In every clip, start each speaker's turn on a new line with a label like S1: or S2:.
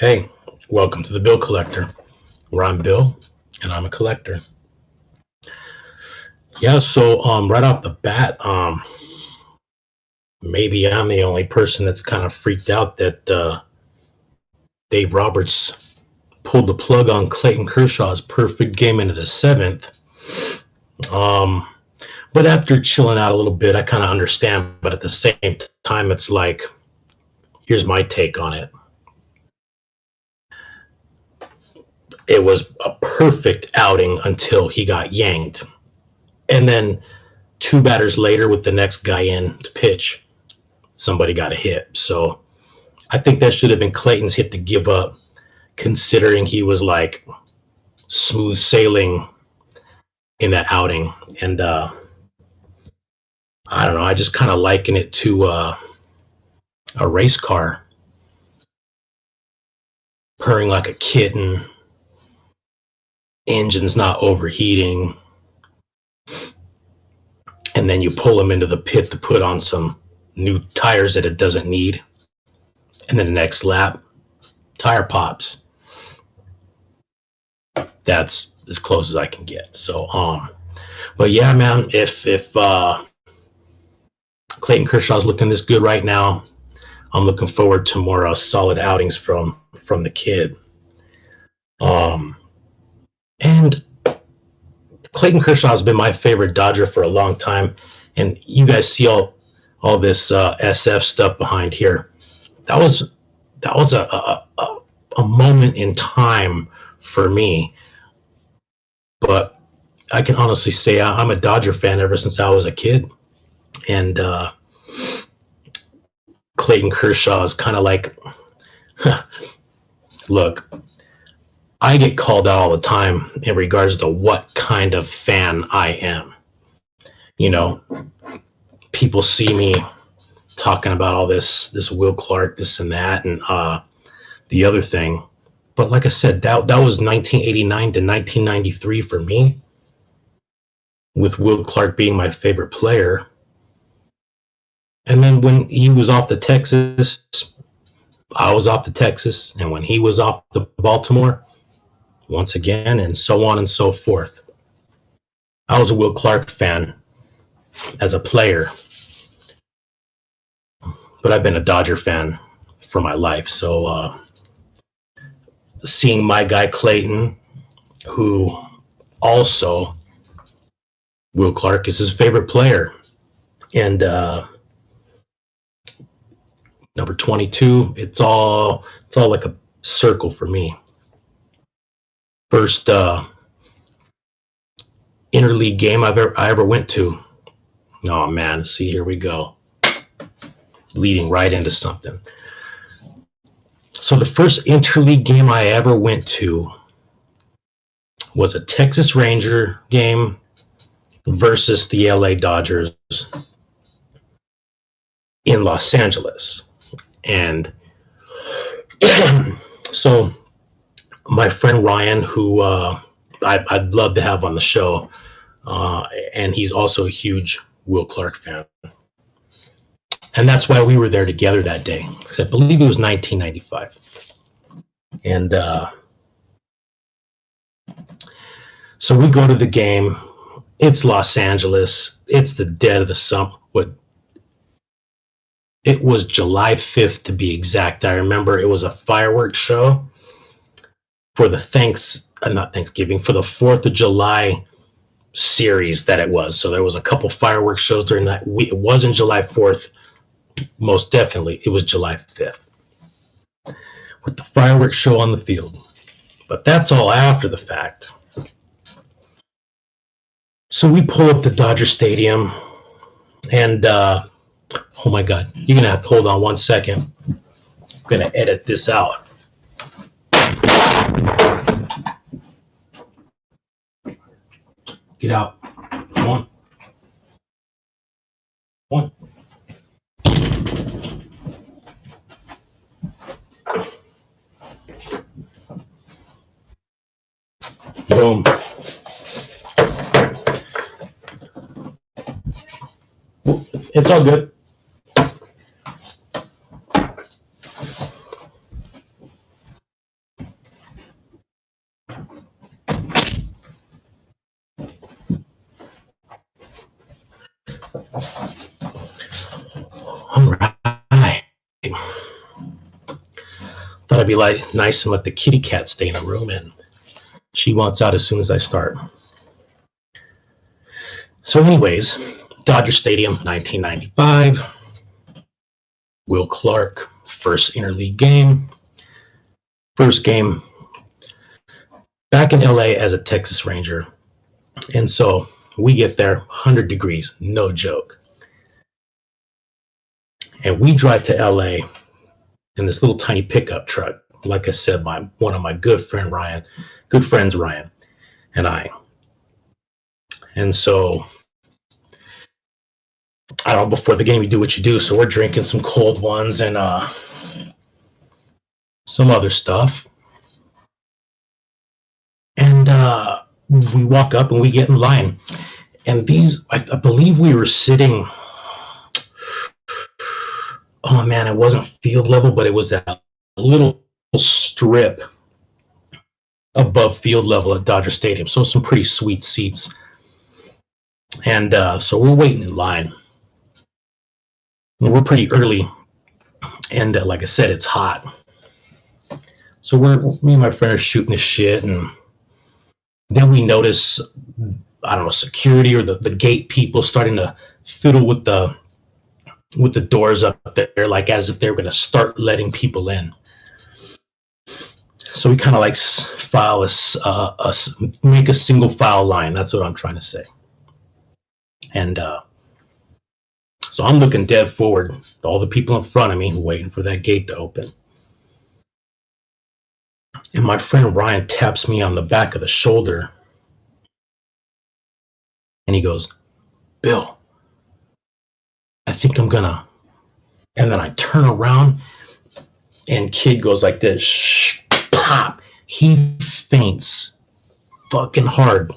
S1: Hey, welcome to the Bill Collector, where I'm Bill and I'm a collector. Yeah, so right off the bat, maybe I'm the only person that's kind of freaked out that Dave Roberts pulled the plug on Clayton Kershaw's perfect game into the seventh. Um, but after chilling out a little bit, I kind of understand. But at the same time, it's like, here's my take on it. It was a perfect outing until he got yanked. And then two batters later, with the next guy in to pitch, somebody got a hit. So I think that should have been Clayton's hit to give up, considering he was like smooth sailing in that outing. And I don't know, I just kind of liken it to a race car purring like a kitten, engine's not overheating, and then you pull him into the pit to put on some new tires that it doesn't need. And then the next lap, tire pops. That's as close as I can get. So, but yeah, man, if Clayton Kershaw's looking this good right now, I'm looking forward to more solid outings from the kid. And Clayton Kershaw has been my favorite Dodger for a long time, and you guys see all this SF stuff behind here. That was a moment in time for me, but I can honestly say I'm a Dodger fan ever since I was a kid, and Clayton Kershaw is kind of like, look, I get called out all the time in regards to what kind of fan I am. You know, people see me talking about all this Will Clark, this and that, and the other thing. But like I said, that was 1989 to 1993 for me, with Will Clark being my favorite player. And then when he was off to Texas, I was off to Texas. And when he was off to Baltimore, once again, and so on and so forth. I was a Will Clark fan as a player, but I've been a Dodger fan for my life. So seeing my guy Clayton, who also Will Clark is his favorite player, and number 22, it's all like a circle for me. First interleague game I ever went to. Oh man, see, here we go, leading right into something. So the first interleague game I ever went to was a Texas Ranger game versus the LA Dodgers in Los Angeles. And so my friend Ryan, who I'd love to have on the show, and he's also a huge Will Clark fan. And that's why we were there together that day, because I believe it was 1995. And so we go to the game. It's Los Angeles. It's the dead of the summer. It was July 5th to be exact. I remember it was a fireworks show for the not Thanksgiving, for the 4th of July series that it was. So there was a couple fireworks shows during that week. It wasn't July 4th. Most definitely, it was July 5th with the fireworks show on the field. But that's all after the fact. So we pull up to Dodger Stadium, and oh my God, you're going to have to hold on one second. I'm going to edit this out. Get out. One. Boom. It's all good. Thought I'd be like nice and let the kitty cat stay in the room, and she wants out as soon as I start. So anyways, Dodger Stadium, 1995. Will Clark, first interleague game. First game back in LA as a Texas Ranger. And so we get there, 100 degrees, no joke. And we drive to LA in this little tiny pickup truck. Like I said, one of my good friends, Ryan, and I. And so, I don't know, before the game, you do what you do. So we're drinking some cold ones and some other stuff. And we walk up and we get in line. And these, I believe we were sitting, oh man, it wasn't field level, but it was that little strip above field level at Dodger Stadium. So some pretty sweet seats. And so we're waiting in line. And we're pretty early. And like I said, it's hot. So me and my friend are shooting this shit. And then we notice, I don't know, security or the gate people starting to fiddle with the doors up there, like as if they were going to start letting people in. So we kind of like make a single file line. That's what I'm trying to say. And so I'm looking dead forward to all the people in front of me waiting for that gate to open. And my friend Ryan taps me on the back of the shoulder. And he goes, "Bill, I think I'm gonna." And then I turn around and kid goes like this. Shh, pop. He faints fucking hard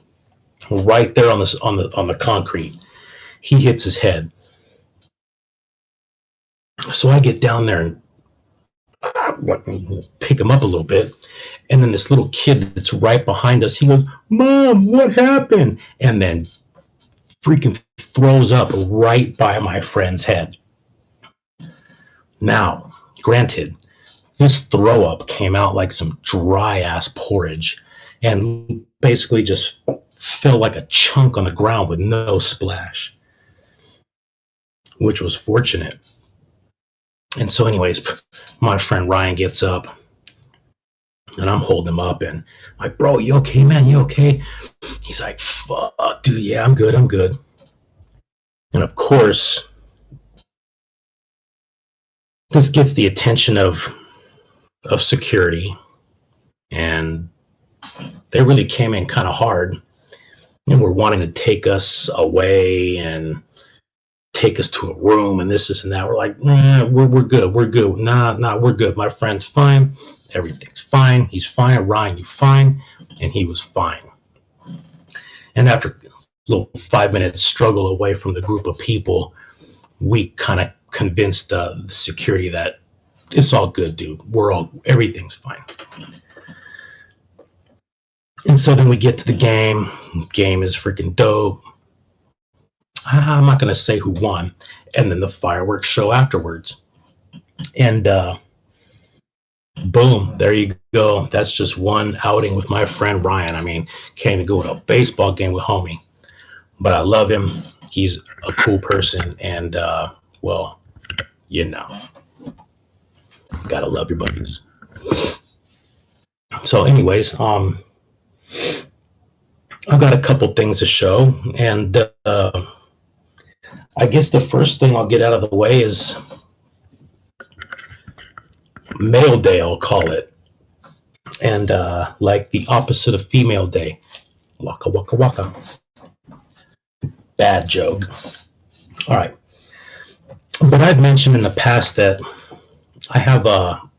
S1: right there on the concrete. He hits his head. So I get down there and pick him up a little bit. And then this little kid that's right behind us, he goes, "Mom, what happened?" And then freaking throws up right by my friend's head. Now, granted, this throw up came out like some dry ass porridge and basically just fell like a chunk on the ground with no splash, which was fortunate. And so anyways, my friend Ryan gets up and I'm holding him up and I'm like, "Bro, you okay, man? You okay?" He's like, "Fuck, dude, yeah, I'm good. And of course, this gets the attention of security, and they really came in kind of hard and were wanting to take us away and take us to a room and this and that. We're like, "Nah, we're good. Nah, we're good. My friend's fine. Everything's fine. He's fine. Ryan, you fine?" And he was fine. And after a little 5-minute struggle away from the group of people, we kind of convinced the security that it's all good, dude. Everything's fine. And so then we get to the game. Game is freaking dope. I'm not going to say who won. And then the fireworks show afterwards. And boom, there you go. That's just one outing with my friend Ryan. I mean, can't even go to a baseball game with homie. But I love him. He's a cool person. And, well, you know, gotta love your buddies. So anyways, I've got a couple things to show. And I guess the first thing I'll get out of the way is male day, I'll call it. And like the opposite of female day. Waka, waka, waka. Bad joke. All right. But I've mentioned in the past that I have I'm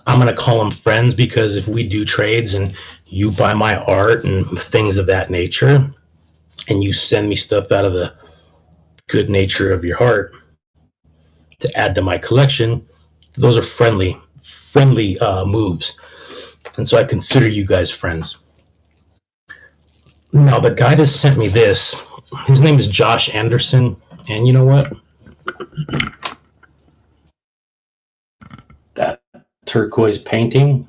S1: going to call them friends, because if we do trades and you buy my art and things of that nature, and you send me stuff out of the good nature of your heart to add to my collection, those are friendly moves. And so I consider you guys friends. Now, the guy that sent me this, his name is Josh Anderson. And you know what? That turquoise painting.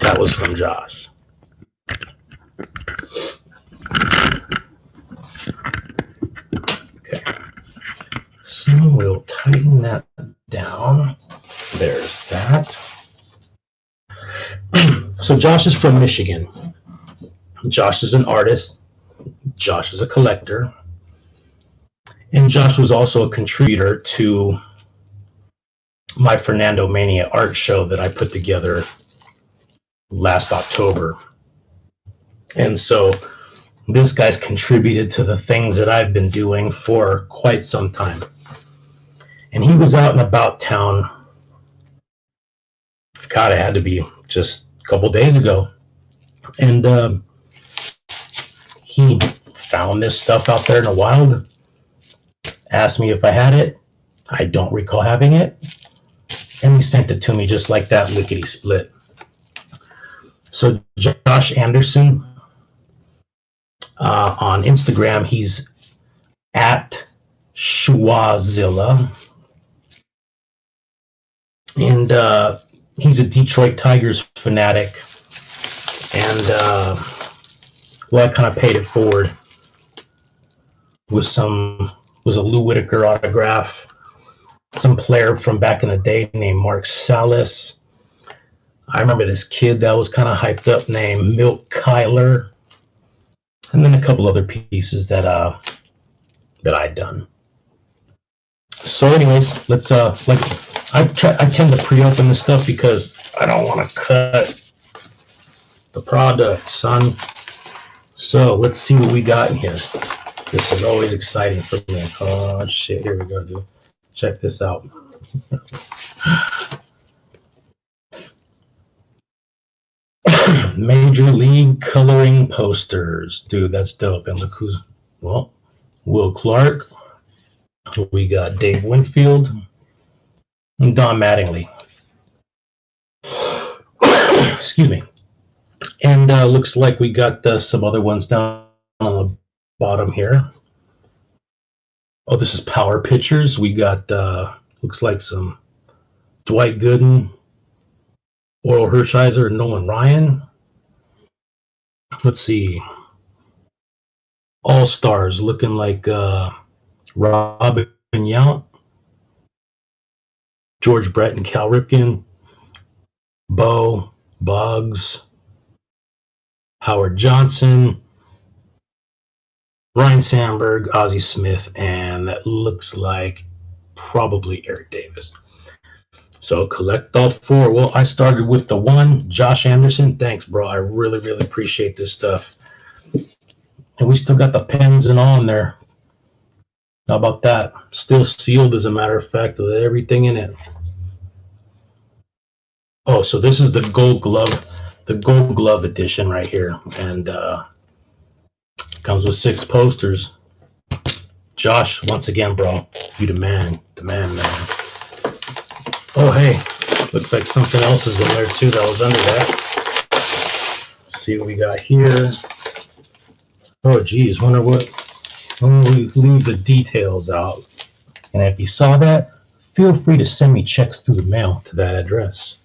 S1: That was from Josh. Okay. So we'll tighten that down. There's that. So Josh is from Michigan. Josh is an artist. Josh is a collector. And Josh was also a contributor to my Fernando Mania art show that I put together last October. And so this guy's contributed to the things that I've been doing for quite some time. And he was out and about town. God, it had to be just a couple days ago. And he found this stuff out there in the wild, asked me if I had it. I don't recall having it. And he sent it to me just like that, lickety split. So Josh Anderson, on Instagram, he's at Schwazilla. And he's a Detroit Tigers fanatic. And well, I kind of paid it forward with was a Lou Whitaker autograph, some player from back in the day named Mark Salas. I remember this kid that was kind of hyped up named Milt Kyler, and then a couple other pieces that I'd done. So, anyways, let's I tend to pre-open this stuff because I don't want to cut the product, son. So let's see what we got in here. This is always exciting for me. Oh shit! Here we go, dude. Check this out. Major League coloring posters. Dude, that's dope. And look who's, well, Will Clark. We got Dave Winfield and Don Mattingly. Excuse me. And looks like we got some other ones down on the bottom here. Oh, this is Power Pictures. We got, looks like some Dwight Gooden, Oral Hershiser, and Nolan Ryan. Let's see. All Stars looking like Robin Yount, George Brett and Cal Ripken, Bo, Buggs, Howard Johnson, Ryan Sandberg, Ozzie Smith, and that looks like probably Eric Davis. So collect all four. Well, I started with the one, Josh Anderson. Thanks, bro. I really, really appreciate this stuff. And we still got the pens and all in there. How about that? Still sealed, as a matter of fact, with everything in it. Oh, so this is the Gold Glove edition right here. And comes with 6 posters. Josh, once again, bro, you the man, man. Oh, hey, looks like something else is in there too that was under that. Let's see what we got here. Oh, geez, wonder what. When we leave the details out. And if you saw that, feel free to send me checks through the mail to that address.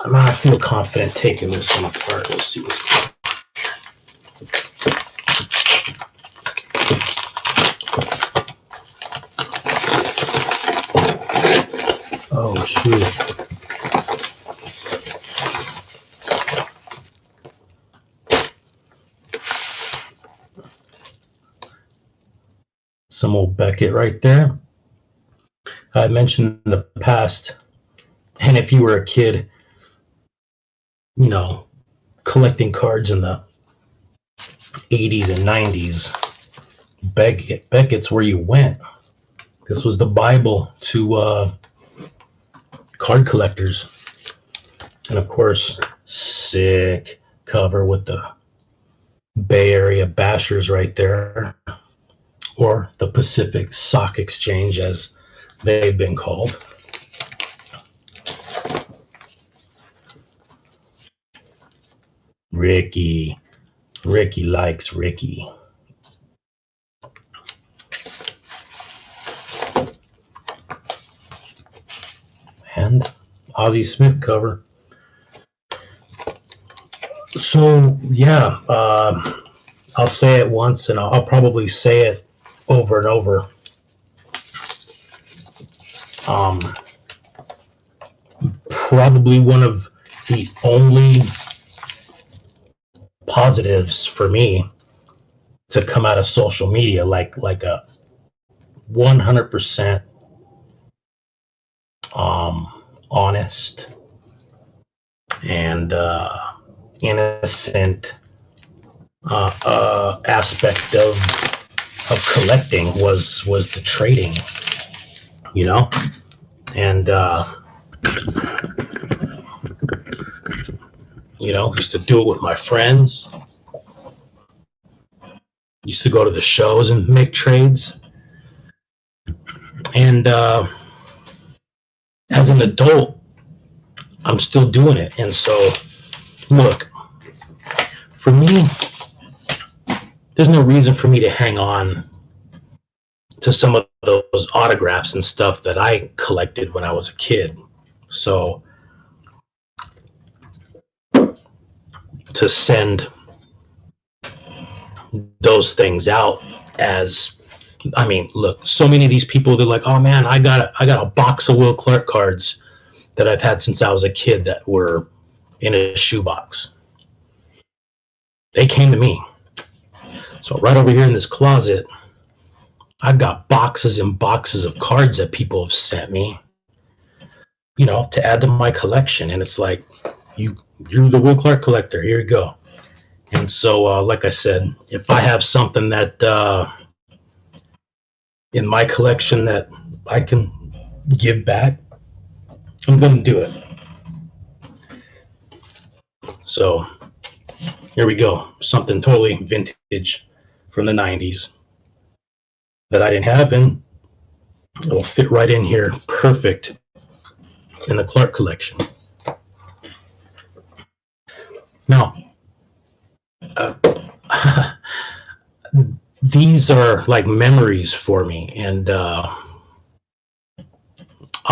S1: I feel confident taking this one apart. Let's see what's going on. Oh, shoot. Some old Beckett right there. I mentioned in the past, and if you were a kid, you know, collecting cards in the 80s and 90s, Beckett's where you went. This was the Bible to card collectors. And of course, sick cover with the Bay Area Bashers right there, or the Pacific Sock Exchange as they've been called. Ricky, Ricky likes Ricky. And Ozzie Smith cover. So, yeah, I'll say it once and I'll probably say it over and over. Probably one of the only positives for me to come out of social media, like a 100% honest and innocent aspect of collecting was the trading, you know, and used to do it with my friends. Used to go to the shows and make trades. And as an adult, I'm still doing it. And so, look, for me, there's no reason for me to hang on to some of those autographs and stuff that I collected when I was a kid. So, to send those things out as, I mean, look, so many of these people, they're like, oh man, I got a box of Will Clark cards that I've had since I was a kid that were in a shoebox. They came to me. So right over here in this closet, I've got boxes and boxes of cards that people have sent me, to add to my collection. And it's like, you're the Will Clark collector. Here you go. And so, like I said, if I have something that in my collection that I can give back, I'm going to do it. So here we go. Something totally vintage from the 90s that I didn't have, and it'll fit right in here perfect in the Clark collection. Now, these are like memories for me, and I'll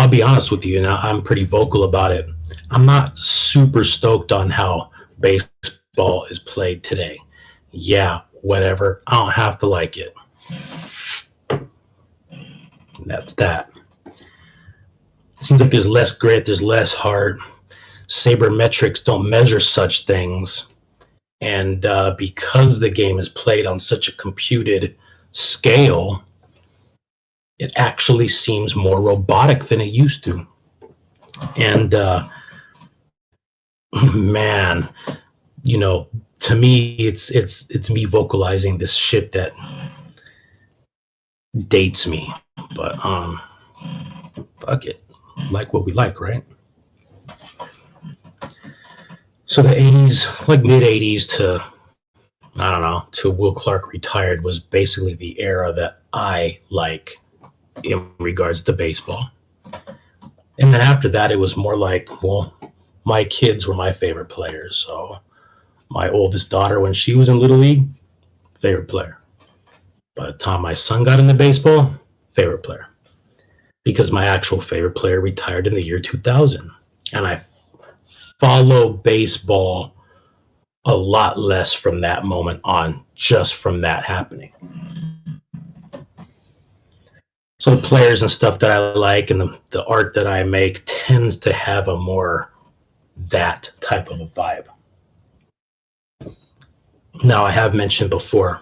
S1: be honest with you, and I'm pretty vocal about it. I'm not super stoked on how baseball is played today. Yeah, whatever. I don't have to like it. That's that. It seems like there's less grit, there's less heart. Sabermetrics don't measure such things. And because the game is played on such a computed scale, it actually seems more robotic than it used to. And man, to me, it's me vocalizing this shit that dates me. But fuck it, like what we like, right? So the 80s, like mid 80s to, I don't know, to Will Clark retired was basically the era that I like in regards to baseball. And then after that, it was more like, well, my kids were my favorite players. So my oldest daughter, when she was in Little League, favorite player. By the time my son got into baseball, favorite player. Because my actual favorite player retired in the year 2000. And I follow baseball a lot less from that moment on, just from that happening. So the players and stuff that I like and the art that I make tends to have a more that type of a vibe. Now, I have mentioned before,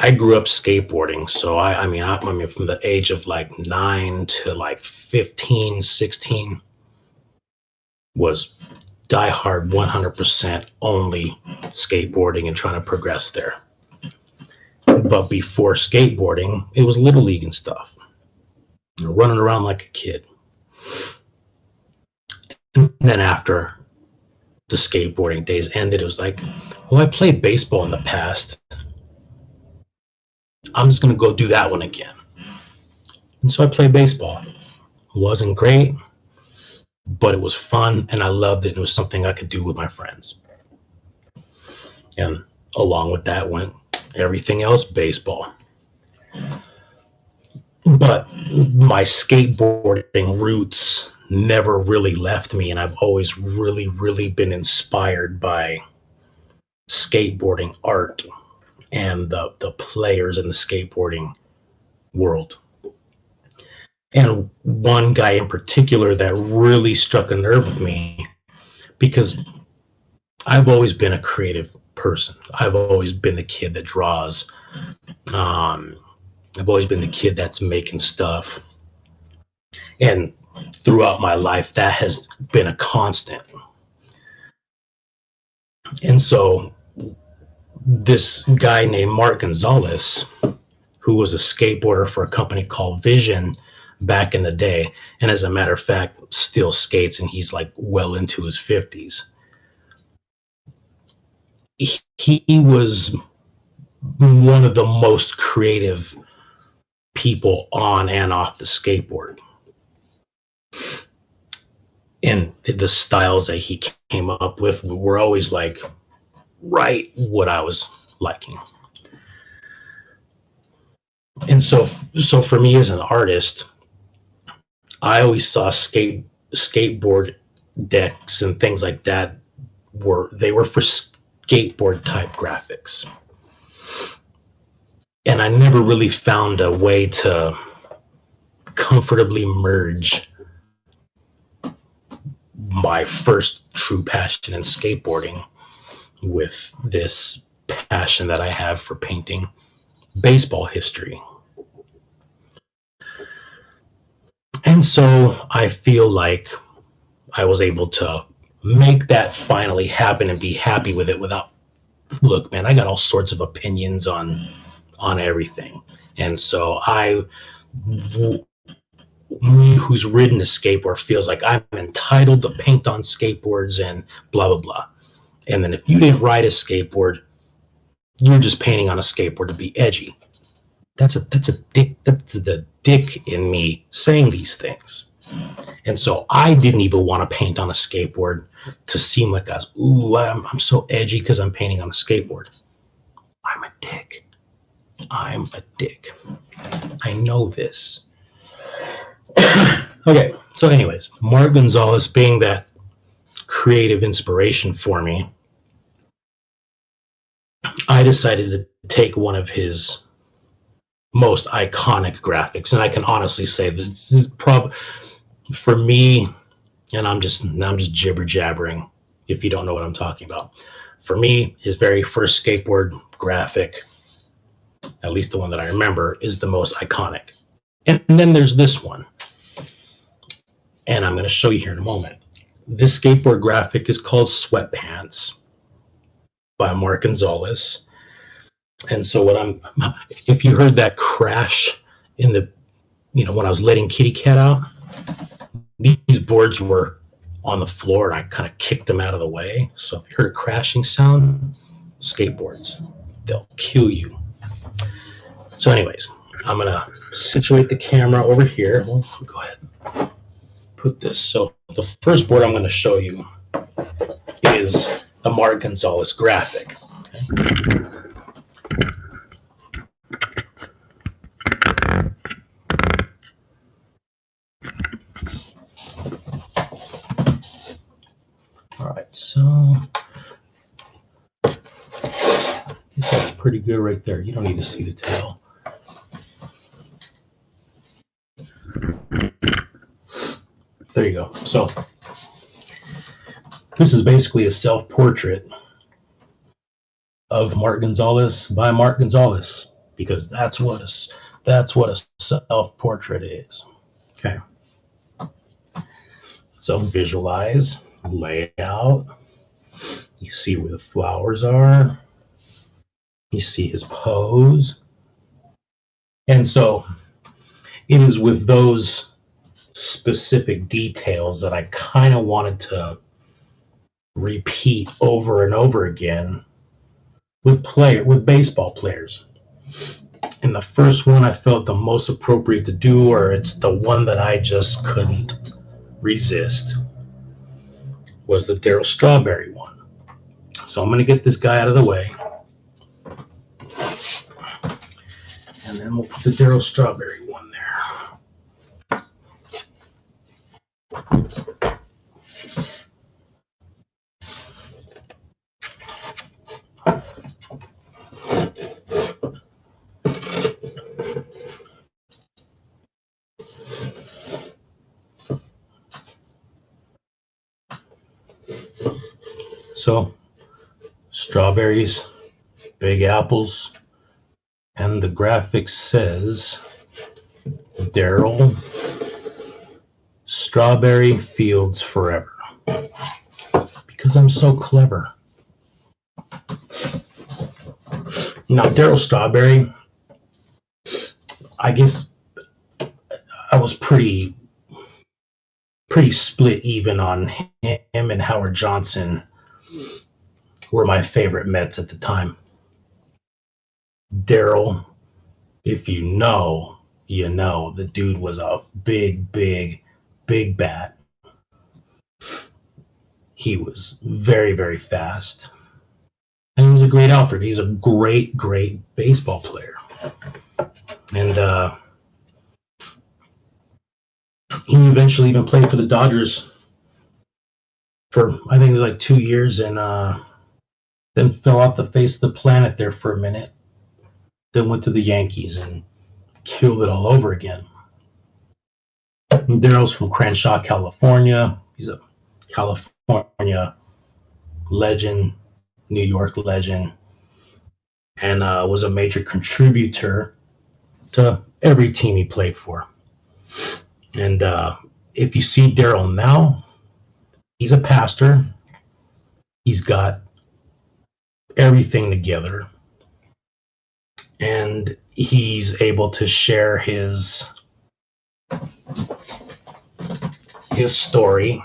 S1: I grew up skateboarding. So I mean, from the age of like 9 to like 15, 16 was diehard 100% only skateboarding and trying to progress there. But before skateboarding, it was Little League and stuff. Running around like a kid. And then after the skateboarding days ended, it was like, well, I played baseball in the past. I'm just going to go do that one again. And so I played baseball. It wasn't great, but it was fun and I loved it. It was something I could do with my friends. And along with that went everything else baseball. But my skateboarding roots never really left me, and I've always really, really been inspired by skateboarding art and the players in the skateboarding world. And one guy in particular that really struck a nerve with me, because I've always been a creative person. I've always been the kid that draws. I've always been the kid that's making stuff. And throughout my life, that has been a constant. And so this guy named Mark Gonzales, who was a skateboarder for a company called Vision back in the day, and as a matter of fact, still skates, and he's like well into his 50s. He was one of the most creative people on and off the skateboard. And the styles that he came up with were always like right what I was liking. And so for me as an artist, I always saw skateboard decks and things like that were for skateboard type graphics. And I never really found a way to comfortably merge my first true passion in skateboarding with this passion that I have for painting baseball history. And so I feel like I was able to make that finally happen and be happy with it without, look, man, I got all sorts of opinions on everything. And so me who's ridden a skateboard feels like I'm entitled to paint on skateboards and blah, blah, blah. And then if you didn't ride a skateboard, you're just painting on a skateboard to be edgy. That's the dick in me saying these things. And so I didn't even want to paint on a skateboard to seem like I'm so edgy because I'm painting on a skateboard. I'm a dick. I know this. Okay, so anyways, Mark Gonzales being that creative inspiration for me, I decided to take one of his most iconic graphics, and I can honestly say that this is for me, and I'm just jibber jabbering if you don't know what I'm talking about. For me, his very first skateboard graphic, at least the one that I remember, is the most iconic. And then there's this one, and I'm going to show you here in a moment. This skateboard graphic is called Sweatpants by Mark Gonzales. And so if you heard that crash in when I was letting Kitty Cat out, these boards were on the floor and I kind of kicked them out of the way. So if you heard a crashing sound, skateboards, they'll kill you. So anyways, I'm going to situate the camera over here. We'll go ahead and put this. So the first board I'm going to show you is the Mark Gonzales graphic. Okay. All right, so that's pretty good right there. You don't need to see the tail. There you go. So this is basically a self-portrait of Mark Gonzales by Mark Gonzales, because that's what a self-portrait is. Okay. So visualize, layout. You see where the flowers are. You see his pose. And so it is with those specific details that I kind of wanted to repeat over and over again with baseball players. And the first one I felt the most appropriate to do, or it's the one that I just couldn't resist, was the Darrell Strawberry one. So I'm going to get this guy out of the way. And then we'll put the Darrell Strawberry one there. So, strawberries, big apples, and the graphic says Darrell Strawberry Fields Forever. Because I'm so clever. Now, Darrell Strawberry, I guess I was pretty split even on him and Howard Johnson were my favorite Mets at the time. Darrell, if you know, you know, the dude was a big bat. He was very, very fast. And he was a great outfielder. He was a great baseball player. And he eventually even played for the Dodgers for, I think it was like 2 years, and then fell off the face of the planet there for a minute. Then went to the Yankees and killed it all over again. Darrell's from Crenshaw, California. He's a California legend, New York legend, and was a major contributor to every team he played for. And if you see Darrell now, he's a pastor. He's got everything together, and he's able to share his story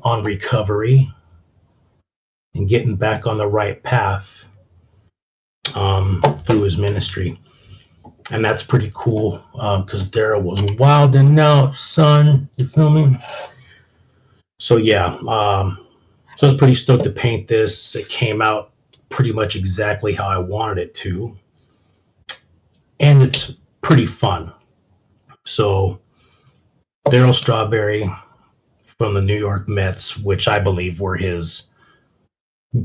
S1: on recovery and getting back on the right path through his ministry. And that's pretty cool, because Darrell was wilding out, son. You feel me? So yeah, so I was pretty stoked to paint this. It came out pretty much exactly how I wanted it to, and it's pretty fun. So Darrell Strawberry from the New York Mets, which I believe were his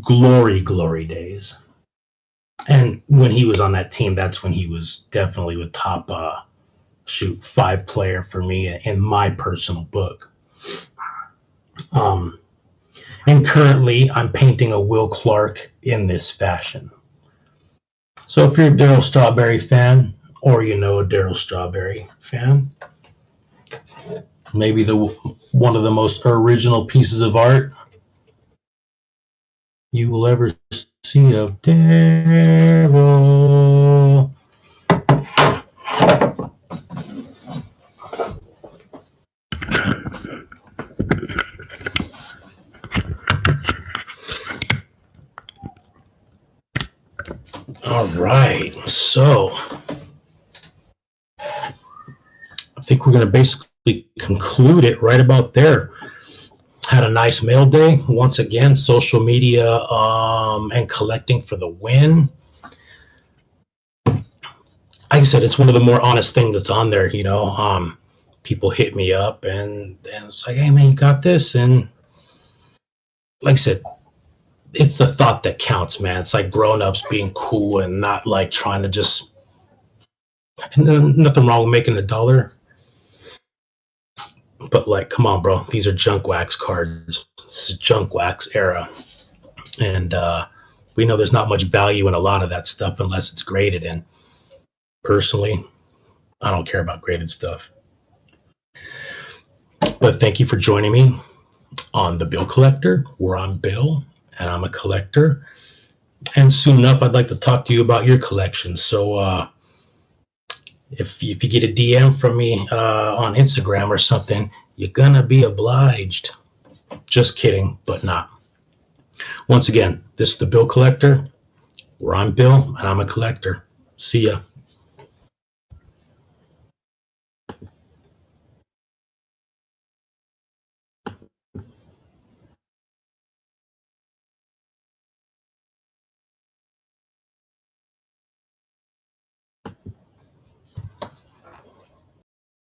S1: glory days. And when he was on that team, that's when he was definitely the top 5 player for me in my personal book. And currently I'm painting a Will Clark in this fashion. So if you're a Darrell Strawberry fan, or you know a Darrell Strawberry fan, maybe one of the most original pieces of art you will ever see of Darrell. All right, so I think we're going to basically conclude it right about there. Had a nice mail day. Once again, social media and collecting for the win. Like I said, it's one of the more honest things that's on there, you know. People hit me up and it's like, hey, man, you got this? And like I said, it's the thought that counts, man. It's like grown-ups being cool and not like trying to just, nothing wrong with making $1. But like, come on, bro. These are junk wax cards. This is junk wax era. And we know there's not much value in a lot of that stuff unless it's graded. And personally, I don't care about graded stuff. But thank you for joining me on The Bill Collector, where I'm Bill and I'm a collector. And soon enough, I'd like to talk to you about your collection. So if you get a DM from me on Instagram or something, you're gonna be obliged. Just kidding, but not. Once again, this is The Bill Collector, where I'm Bill and I'm a collector. See ya.